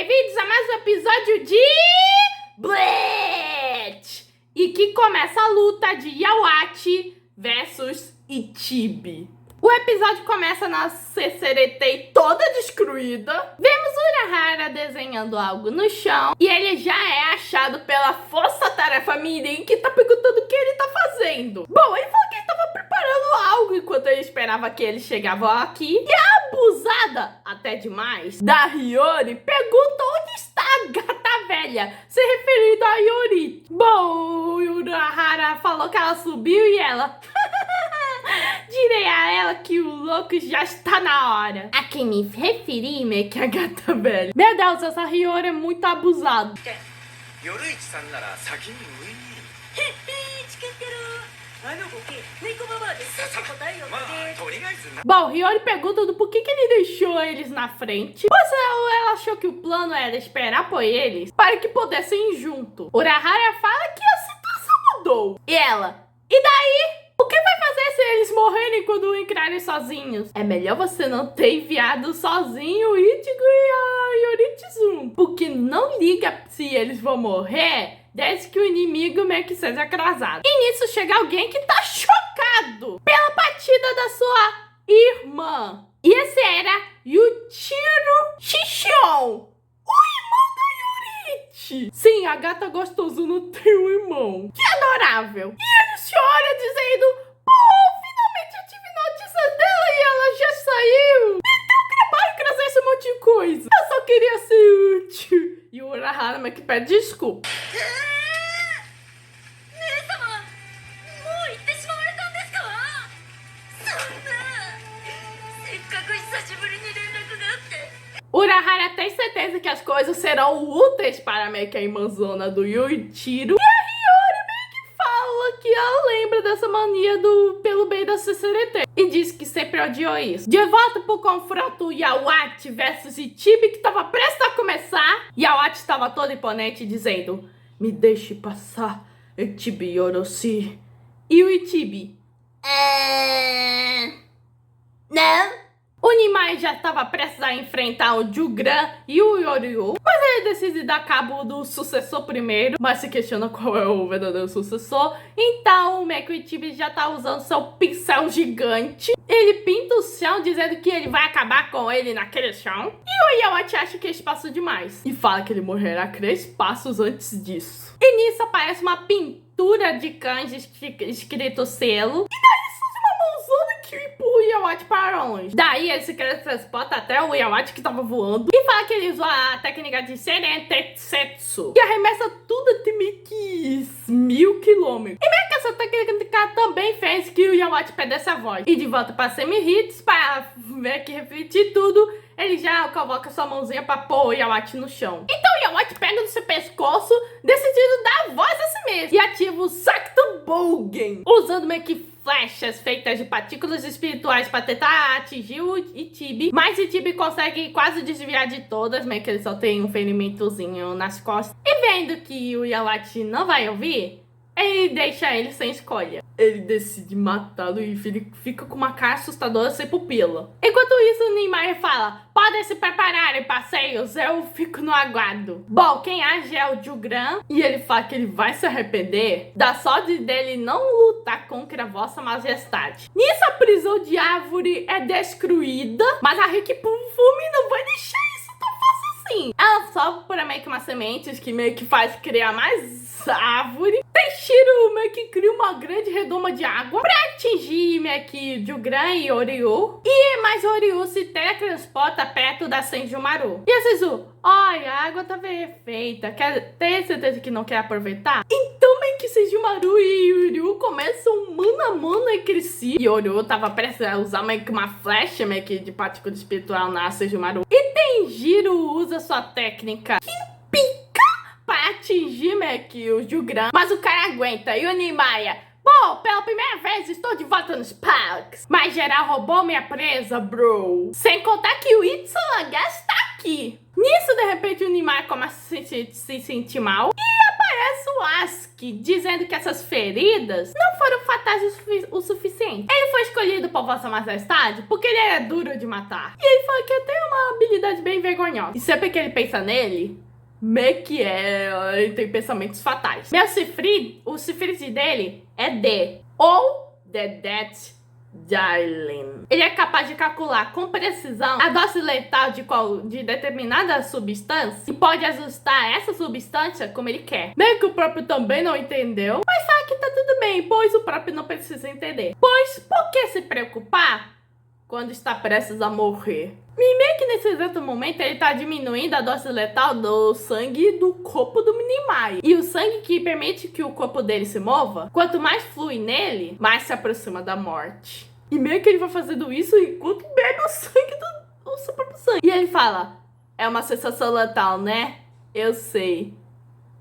bem-vindos a mais um episódio de Bleach! E que começa a luta de Yhwach versus Ichibi. O episódio começa na CCRT toda destruída. Vemos Urahara desenhando algo no chão. E ele já é achado pela Força-Tarefa Mirim, que tá perguntando o que ele tá fazendo. Bom, ele falou que ele tava preparando algo enquanto ele esperava que eles chegavam aqui. E a abusada, até demais, da Hiyori pergunta onde está a gata velha, se referindo a Yori. Bom, Urahara falou que ela subiu e ela... direi a ela que o louco já está na hora. A quem me referi, meio que a gata velha. Meu Deus, essa Hiyori é muito abusada. Bom, Hiyori pergunta do porquê que ele deixou eles na frente. Pois ela achou que o plano era esperar por eles para que pudessem ir junto. Urahara fala que a situação mudou. E ela, e daí? O que vai fazer se eles morrerem quando entrarem sozinhos? É melhor você não ter enviado sozinho o Ichigo e a Yoritsuzum, porque não liga se eles vão morrer desde que o inimigo meio que seja atrasado. E nisso chega alguém que tá chocado pela batida da sua irmã. E esse era Yuichiro Shishion, o irmão da Yorichi. Sim, a gata gostosa não tem um irmão. Que adorável. E ele se olha dizendo: pô, finalmente eu tive notícia dela e ela já saiu. Me deu trabalho trazer esse monte de coisa. Eu só queria ser útil. E o Urahara meio que pede desculpa. Urahara tem certeza que as coisas serão úteis para meio que a irmãzona do Yuichiro. E a Hiyori meio que fala que ela lembra dessa mania do pelo bem da CCRT. E diz que sempre odiou isso. De volta pro confronto Yhwach versus Ichibi, que tava prestes a começar. Yhwach estava todo imponente dizendo: me deixe passar, Ichibi Orochi. E o Ichibi: não. O Nimai já estava prestes a enfrentar o Jugran e o Yoryu, mas ele decide dar cabo do sucessor primeiro, mas se questiona qual é o verdadeiro sucessor. Então o Meiko Ichibi já tá usando seu pincel gigante. Ele pinta o chão dizendo que ele vai acabar com ele naquele chão. E o Yhwach acha que é espaço demais e fala que ele morrerá 3 passos antes disso. E nisso aparece uma pintura de kanji escrito selo. E daí que empurra o Yhwach para longe. Daí ele se teletransporta até o Yhwach que tava voando e fala que ele usa a técnica de Serentetsu, que arremessa tudo até meio que 1000 km. E meio que essa técnica também fez que o Yhwach perdesse a voz. E de volta para Semi-Hits, para ver que refletir tudo, ele já coloca sua mãozinha pra pôr o Yhwach no chão. Então o Yhwach pega no seu pescoço, decidindo dar voz a si mesmo, e ativa o Sacto Bogen, usando meio que flechas feitas de partículas espirituais para tentar atingir o Ichibi. Mas Ichibi consegue quase desviar de todas, meio que ele só tem um ferimentozinho nas costas. E vendo que o Yhwach não vai ouvir, ele deixa ele sem escolha. Ele decide matá-lo e ele fica com uma cara assustadora sem pupila. Enquanto isso, o Nimai fala: podem se prepararem, parceiros, eu fico no aguardo. Bom, quem age é o Jugran, e ele fala que ele vai se arrepender da sorte dele não lutar contra a vossa majestade. Nisso, a prisão de árvore é destruída, mas a Rikifume não vai deixar isso tão fácil assim. Ela sobe por meio que umas sementes que meio que faz criar mais árvore. Tenshiro meio que cria uma grande redoma de água pra atingir meio que Jugran e Oryu. E mais Oryu se teletransporta perto da Senjumaru. E a Senju: olha, a água tá perfeita. Quer ter certeza que não quer aproveitar? Então meio que Senjumaru e Oryu começam mano a mano entre si. E Oryu tava prestes a usar meio que uma flecha meio que de partícula espiritual na Senjumaru. E Tenjiro usa sua técnica para atingir meio que o Jugran, mas o cara aguenta. E o Nimai: bom, pela primeira vez estou de volta nos parques, mas geral roubou minha presa, bro. Sem contar que o Itsunaga está aqui. Nisso, de repente, o Nimai começa a se sentir mal e aparece o Asuki dizendo que essas feridas não foram fatais o suficiente. Ele foi escolhido por Vossa Majestade porque ele era duro de matar. E ele fala que tem uma habilidade habilidade bem vergonhosa. E sempre que ele pensa nele, meio que ele tem pensamentos fatais. O Siegfried dele é D, ou The Death Darling. Ele é capaz de calcular com precisão a dose letal de determinada substância e pode ajustar essa substância como ele quer. Meio que o próprio também não entendeu, mas sabe que tá tudo bem, pois o próprio não precisa entender. Pois, por que se preocupar quando está prestes a morrer? E meio que nesse exato momento ele tá diminuindo a dose letal do sangue do corpo do Nimai. E o sangue que permite que o corpo dele se mova, quanto mais flui nele, mais se aproxima da morte. E meio que ele vai fazendo isso enquanto bebe o sangue do seu próprio sangue. E ele fala, é uma sensação letal, né? Eu sei.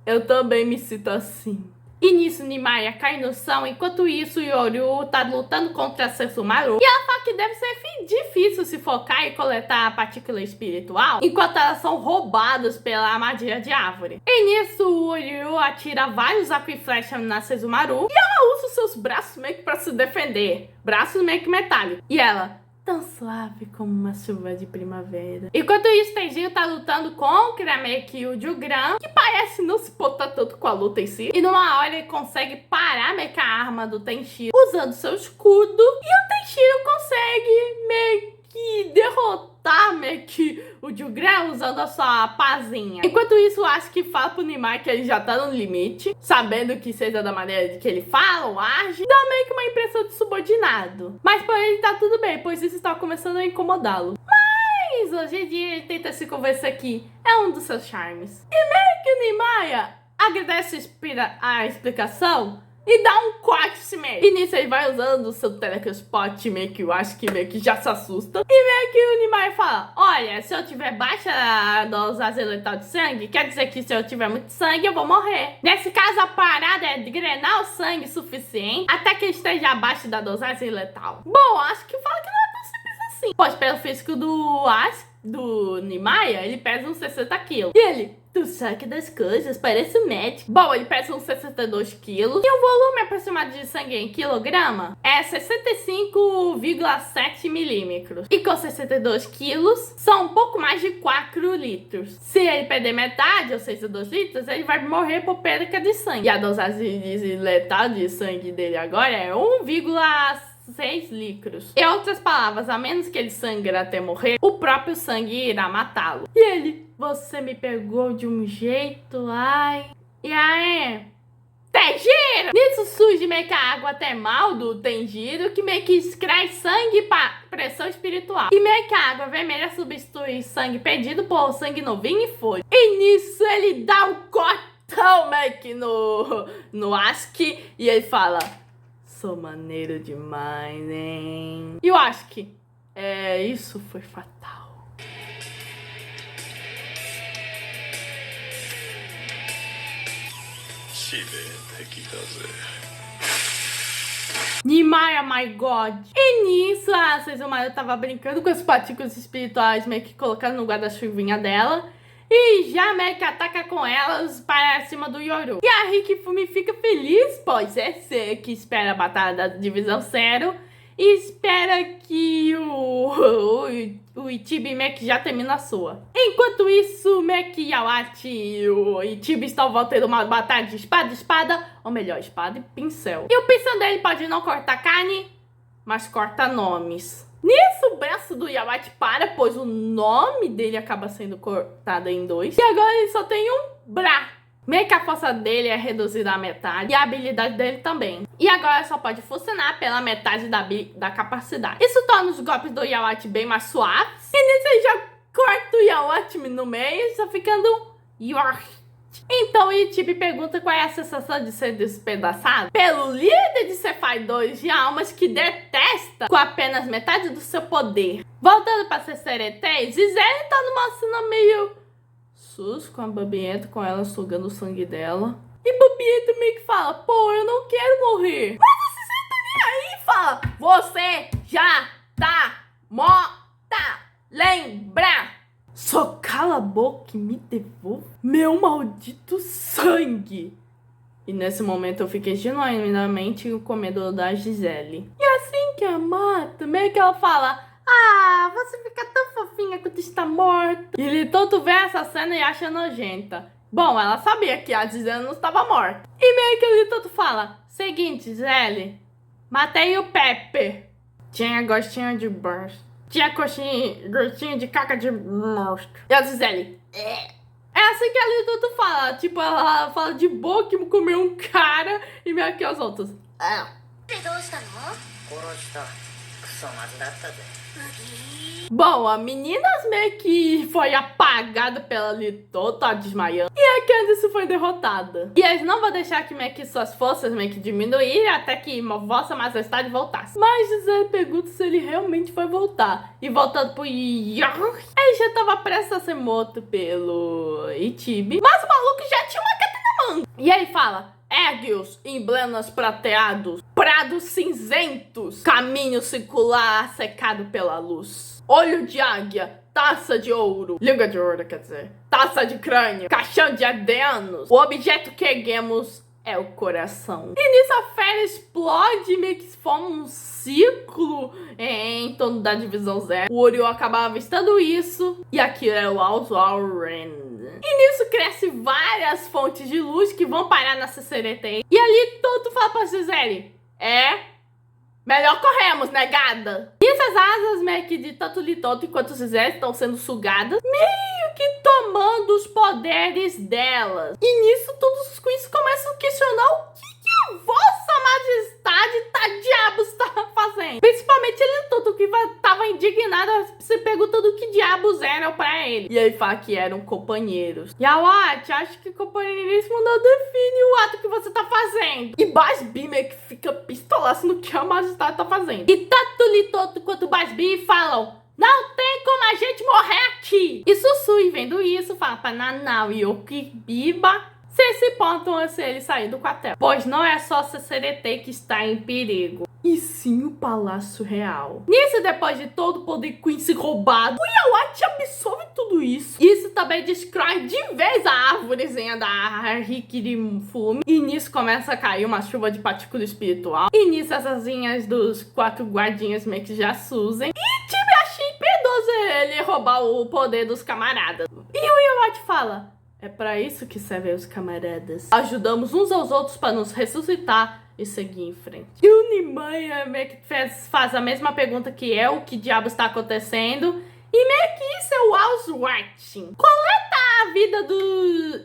Eu também me sinto assim. E nisso, Nimai cai no chão, enquanto isso, Yoryu tá lutando contra a Sensumaru. E ela fala que deve ser difícil se focar e coletar a partícula espiritual, enquanto elas são roubadas pela armadilha de árvore. E nisso, o Yoryu atira vários arco e flecha na Sensumaru, e ela usa os seus braços meio que pra se defender. Braços meio que metálicos. E ela... tão suave como uma chuva de primavera. Enquanto isso, Tenjiro tá lutando contra meio que o Jugran, que parece não se importar tanto com a luta em si. E numa hora ele consegue parar meio que a arma do Tenjiro usando seu escudo. E o Tenjiro consegue meio que derrotar meio que o Jugran usando a sua pazinha. Enquanto isso, eu acho que fala pro Nimai que ele já tá no limite, sabendo que seja da maneira que ele fala ou age, dá meio que uma impressão de subordinado. Mas por ele tá tudo bem, pois isso está começando a incomodá-lo. Mas hoje em dia ele tenta se convencer que é um dos seus charmes. E meio que o Nimai agradece a explicação e dá um corte meio. E nisso ele vai usando o seu telecrospot meio que eu acho que meio que já se assusta. E meio que o Nimai fala, olha, se eu tiver baixa dosagem letal de sangue, quer dizer que se eu tiver muito sangue eu vou morrer. Nesse caso a parada é drenar o sangue suficiente até que esteja abaixo da dosagem letal. Bom, acho que fala que não é tão simples assim. Pois pelo físico do Nimai, ele pesa uns 60 quilos. E ele... tu saque das coisas, parece um médico. Bom, ele pesa uns 62 quilos. E o volume aproximado de sangue em quilograma é 65,7 milímetros. E com 62 quilos, são um pouco mais de 4 litros. Se ele perder metade, ou seja, 2 litros, ele vai morrer por perda de sangue. E a dosagem letal de sangue dele agora é 1,6 litros. Em outras palavras, a menos que ele sangre até morrer, o próprio sangue irá matá-lo. E ele... você me pegou de um jeito, ai... e aí... Tenjiro! Nisso surge meio que a água termal do Tenjiro, que meio que extrai sangue para pressão espiritual. E meio que a água vermelha substitui sangue perdido por sangue novinho e folha. E nisso ele dá um cortão meio que no Asuki, e ele fala... sou maneiro demais, hein? E eu acho que... isso foi fatal. Nimai, my God. E nisso, a Sensumaru tava brincando com as partículas espirituais meio que colocando no guarda-chuvinha dela. E já meio que ataca com elas para cima do Yoryu. E a Rikifumi fica feliz, pois é você que espera a batalha da Divisão Zero. E espera que o Ichibi meio que já termina a sua. Enquanto isso, meio que Yawachi e o Ichibi estão voltando uma batalha de espada, ou melhor, espada e pincel. E o pincel dele pode não cortar carne, mas corta nomes. Nisso, o braço do Yawachi para, pois o nome dele acaba sendo cortado em 2. E agora ele só tem um bra. Meio que a força dele é reduzida à metade e a habilidade dele também. E agora só pode funcionar pela metade da capacidade. Isso torna os golpes do Yawachi bem mais suaves. E nisso ele já corta o Yawachi no meio, só ficando York. Então o Ichibi pergunta qual é a sensação de ser despedaçado pelo líder de Cephai 2 de almas que detesta com apenas metade do seu poder. Voltando pra CCRT, Gisele tá numa cena meio... sus, com a Babienta, com ela sugando o sangue dela. E Babienta meio que fala, pô, eu não quero morrer. Mas a Gisele tá nem aí e fala, você já tá morta. Lembra? Só cala a boca e me devolve meu maldito sangue. E nesse momento eu fiquei genuinamente com medo da Gisele. E assim que a mata, meio que ela fala, Ah, você fica tão fofinha quando está morta. E Litoto vê essa cena e acha nojenta. Bom, ela sabia que a Gisele não estava morta. E meio que o Litoto fala: seguinte, Gisele, matei o Pepe. Tinha gostinho de bosta. Tinha gostinho de caca de monstro. E a Gisele: é assim que a Litoto fala. Tipo, ela fala de boa que comeu um cara e meio que os outros. Bom, a menina meio que foi apagada pela Litoto, tá desmaiando. E a Candice foi derrotada. E eles não vão deixar que meio que suas forças meio que diminuírem até que Vossa Majestade voltasse. Mas Gisele pergunta se ele realmente vai voltar. E voltando pro York, ele já tava prestes a ser morto pelo Itibi. Mas o maluco já tinha uma katana na mão. E aí fala: Ergue-os, emblemas prateados, prados cinzentos, caminho circular secado pela luz. Olho de águia, taça de ouro, língua de ouro, quer dizer, taça de crânio, caixão de adenos. O objeto que erguemos é o coração. E nisso a fera explode, meio que forma um círculo em torno da divisão zero. O Oreo acaba avistando isso, e aquilo é o Alzoren. E nisso cresce várias fontes de luz que vão parar na CCDT. E ali todo fala pra Gisele: melhor corremos, negada. E essas asas meio que de tanto Litoto enquanto os Gisele estão sendo sugadas, meio que tomando os poderes delas. E nisso todos os queens começam a questionar o que a Vossa Majestade diabos tá fazendo. Principalmente Litoto, que tava indignada se perguntando o que diabos eram pra ele. E aí fala que eram companheiros. E a Watch acha que companheirismo não define o ato que você tá fazendo. E Basbi meio que fica pistolaço no que a Majestade tá fazendo. E tanto Litoto quanto Basbi falam: não tem como a gente morrer aqui. E Susui, vendo isso, fala pra Nanau e Okibiba se se importam a se ele sair do quartel. Pois não é só a CCDT que está em perigo, e sim o Palácio Real. Nisso, depois de todo o poder Quincy roubado, o Yawate absorve tudo isso. Isso também destrói de vez a árvorezinha da Hikirifume. E nisso começa a cair uma chuva de partícula espiritual. E nisso as asinhas dos 4 guardinhas meio que já surgem. E time achei impiedoso ele roubar o poder dos camaradas. E o Yawate fala: é pra isso que servem os camaradas. Ajudamos uns aos outros para nos ressuscitar e seguir em frente. E o Nimaya meio que faz a mesma pergunta, que é o que diabo está acontecendo. E meio que isso é o Auswatching. Coleta a vida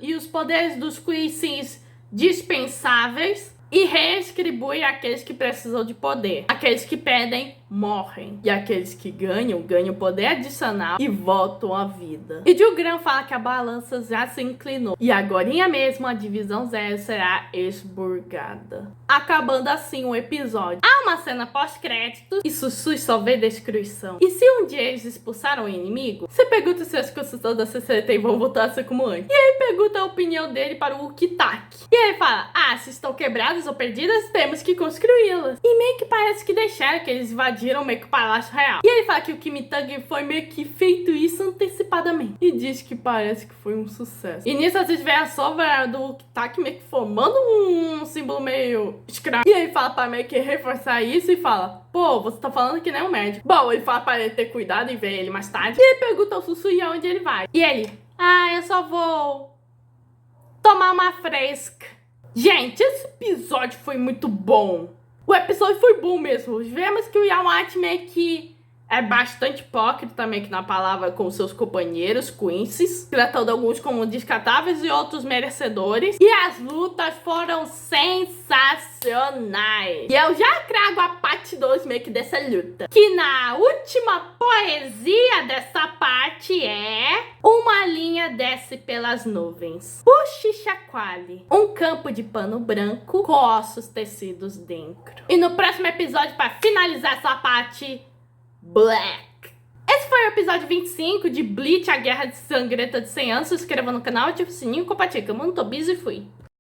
e os poderes dos Queens dispensáveis e redistribui aqueles que precisam de poder. Aqueles que pedem, morrem. E aqueles que ganham poder adicional e voltam à vida. E Jugran fala que a balança já se inclinou. E agorinha mesmo a divisão zero será expurgada. Acabando assim o episódio. Há uma cena pós-créditos e Susui só vê destruição. E se um dia eles expulsaram o inimigo, você pergunta se as construções da CCT vão voltar a ser como antes. E aí pergunta a opinião dele para o Kitaki. E ele fala: se estão quebradas ou perdidas, temos que construí-las. E meio que parece que deixaram que eles invadiram meio que o Palácio Real. E ele fala que o Kimitagi foi meio que feito isso antecipadamente. E diz que parece que foi um sucesso. E nisso a gente vê a sombra do Kitaki meio que formando um símbolo meio escravo. E ele fala pra meio que reforçar isso e fala: pô, você tá falando que nem um médico. Bom, ele fala pra ele ter cuidado e ver ele mais tarde. E ele pergunta ao Susui aonde ele vai. E ele: eu só vou tomar uma fresca. Gente, esse episódio foi muito bom. O episódio foi bom mesmo. Vemos que o Yawate meio que é bastante hipócrita também que na palavra com seus companheiros, Quincy's, tratando alguns como descartáveis e outros merecedores. E as lutas foram sensacionais. E eu já trago a parte 2 meio que dessa luta. Que na última poesia dessa parte é: uma linha desce pelas nuvens. Puxe e chacoalhe. Um campo de pano branco com ossos tecidos dentro. E no próximo episódio, para finalizar essa parte, Black. Esse foi o episódio 25 de Bleach, a Guerra de Sangrenta de 100 anos. Se inscreva no canal, ative o sininho, compartilhe. Eu não tô busy e fui.